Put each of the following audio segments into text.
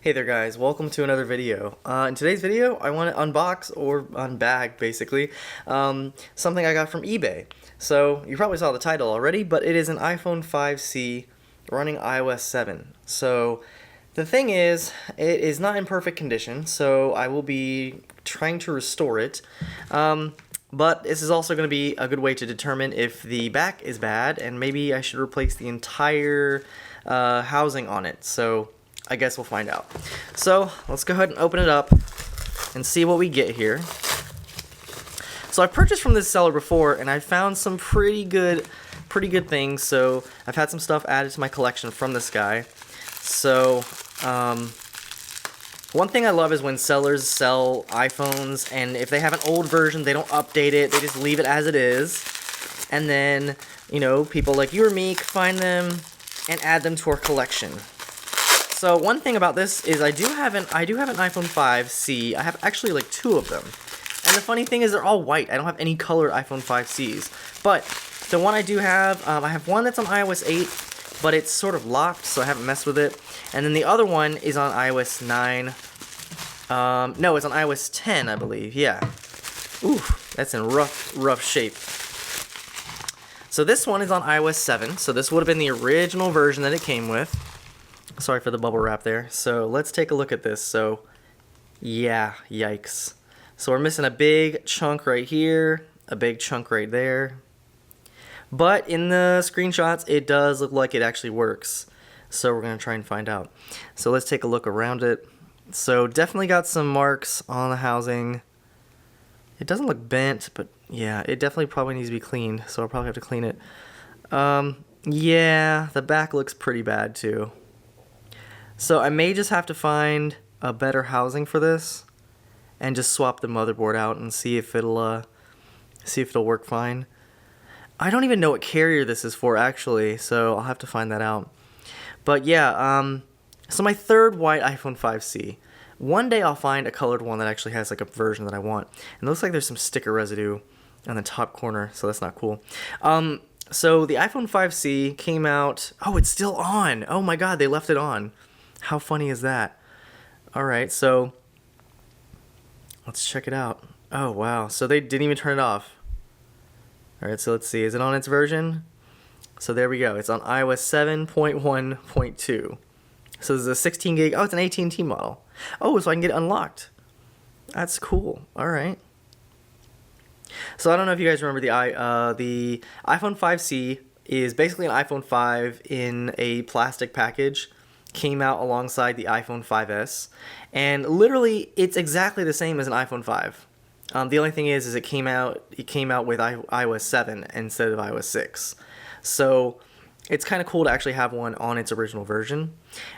Hey there guys, welcome to another video. In today's video, I want to unbox, or unbag basically, something I got from eBay. So, you probably saw the title already, but it is an iPhone 5C running iOS 7. So, the thing is, it is not in perfect condition, so I will be trying to restore it. But this is also going to be a good way to determine if the back is bad, and maybe I should replace the entire housing on it. So, I guess we'll find out. So, let's go ahead and open it up and see what we get here. So, I've purchased from this seller before, and I found some pretty good things. So, I've had some stuff added to my collection from this guy. So, one thing I love is when sellers sell iPhones, and if they have an old version, they don't update it, they just leave it as it is. And then, you know, people like you or me can find them and add them to our collection. So one thing about this is I do have an iPhone 5C. I have actually like two of them. And the funny thing is they're all white. I don't have any colored iPhone 5Cs. But the one I do have, I have one that's on iOS 8, but it's sort of locked, so I haven't messed with it. And then the other one is on iOS 9. No, it's on iOS 10, I believe. Yeah. Ooh, that's in rough shape. So this one is on iOS 7. So this would have been the original version that it came with. Sorry for the bubble wrap there. So let's take a look at this. So yeah, yikes. So we're missing a big chunk right here, a big chunk right there. But in the screenshots, it does look like it actually works. So we're going to try and find out. So let's take a look around it. So definitely got some marks on the housing. It doesn't look bent, but yeah, it definitely probably needs to be cleaned. So I'll probably have to clean it. Yeah, the back looks pretty bad too. So I may just have to find a better housing for this and just swap the motherboard out and see if it'll work fine. I don't even know what carrier this is for actually, so I'll have to find that out. But yeah, so my third white iPhone 5C. One day I'll find a colored one that actually has like a version that I want. And it looks like there's some sticker residue on the top corner, so that's not cool. So the iPhone 5C came out. Oh, it's still on. Oh my god, they left it on. How funny is that? Alright, so let's check it out. Oh, wow. So they didn't even turn it off. Alright, so let's see. Is it on its version? So there we go. It's on iOS 7.1.2. So this is a 16 gig. Oh, it's an AT&T model. Oh, so I can get it unlocked. That's cool. Alright. So I don't know if you guys remember the iPhone 5C is basically an iPhone 5 in a plastic package. Came out alongside the iPhone 5S, and literally it's exactly the same as an iPhone 5. The only thing is it came out with iOS 7 instead of iOS 6. So it's kind of cool to actually have one on its original version.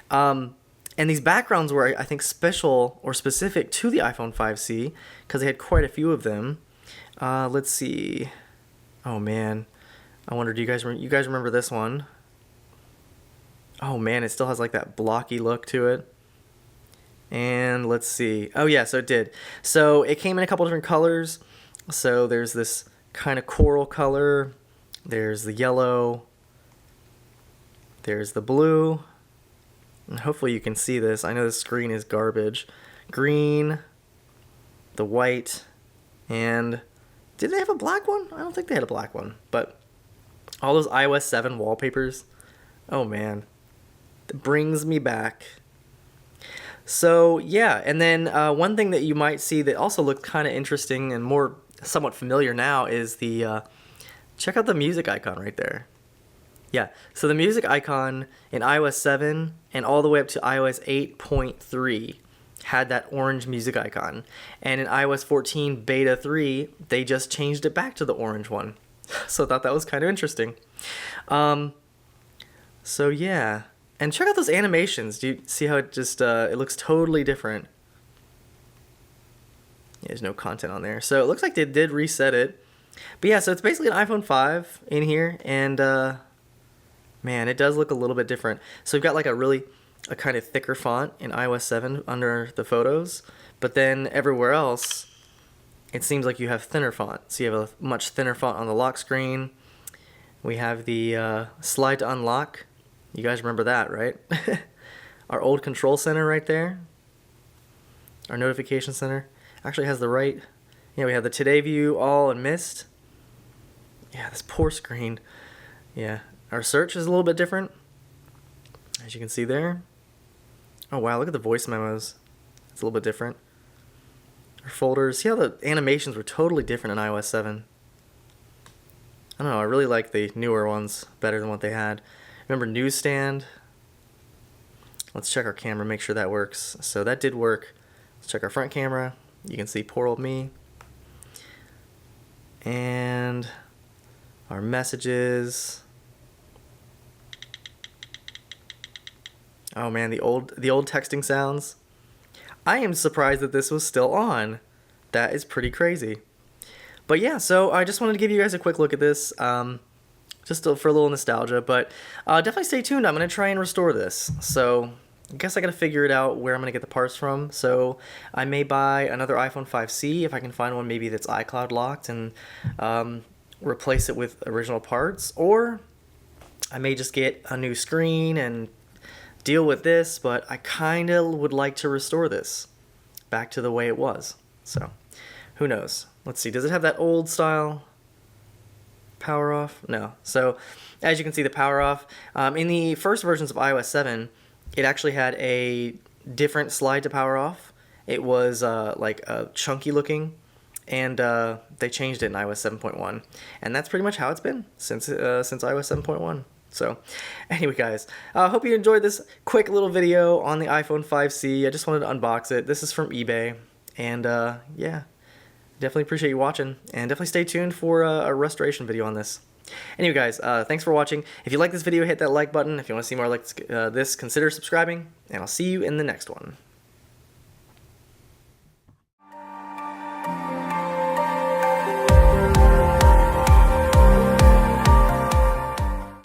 And these backgrounds were, I think, special or specific to the iPhone 5C because they had quite a few of them. Let's see. Oh man, I wonder, do you guys remember this one? Oh man, it still has like that blocky look to it. And let's see. Oh yeah, so it did. So it came in a couple different colors. So there's this kind of coral color. There's the yellow. There's the blue. And hopefully you can see this. I know the screen is garbage. Green. The white. And did they have a black one? I don't think they had a black one. But all those iOS 7 wallpapers. Oh man. That brings me back. So yeah, and then one thing that you might see that also looked kind of interesting and more somewhat familiar now is the check out the music icon right there. Yeah, so the music icon in iOS 7 and all the way up to iOS 8.3 had that orange music icon, and in iOS 14 beta 3 they just changed it back to the orange one. So I thought that was kind of interesting. So yeah. And check out those animations. Do you see how it just, it looks totally different? Yeah, there's no content on there. So it looks like they did reset it. But yeah, so it's basically an iPhone 5 in here. And, man, it does look a little bit different. So we've got like a kind of thicker font in iOS 7 under the photos. But then everywhere else, it seems like you have thinner font. So you have a much thinner font on the lock screen. We have the slide to unlock. You guys remember that, right? Our old control center right there. Our notification center actually has the right. Yeah, we have the today view all in mist. Yeah, this poor screen. Yeah, our search is a little bit different, as you can see there. Oh wow, look at the voice memos. It's a little bit different. Our folders. See how the animations were totally different in iOS 7. I don't know, I really like the newer ones better than what they had. Remember newsstand? Let's check our camera, make sure that works. So that did work. Let's check our front camera. You can see poor old me. And our messages. Oh man, the old texting sounds. I am surprised that this was still on. That is pretty crazy. But yeah, so I just wanted to give you guys a quick look at this, just for a little nostalgia. But definitely stay tuned. I'm going to try and restore this. So I guess I got to figure it out where I'm going to get the parts from. So I may buy another iPhone 5C if I can find one maybe that's iCloud locked and replace it with original parts. Or I may just get a new screen and deal with this, but I kind of would like to restore this back to the way it was. So who knows? Let's see, does it have that old style power off? No. So as you can see, the power off, in the first versions of iOS 7, it actually had a different slide to power off. It was like chunky looking, and they changed it in iOS 7.1, and that's pretty much how it's been since iOS 7.1. So anyway, guys, I hope you enjoyed this quick little video on the iPhone 5C. I just wanted to unbox it. This is from eBay, and yeah, definitely appreciate you watching, and definitely stay tuned for a restoration video on this. Anyway, guys, thanks for watching. If you like this video, hit that like button. If you want to see more like this, consider subscribing, and I'll see you in the next one.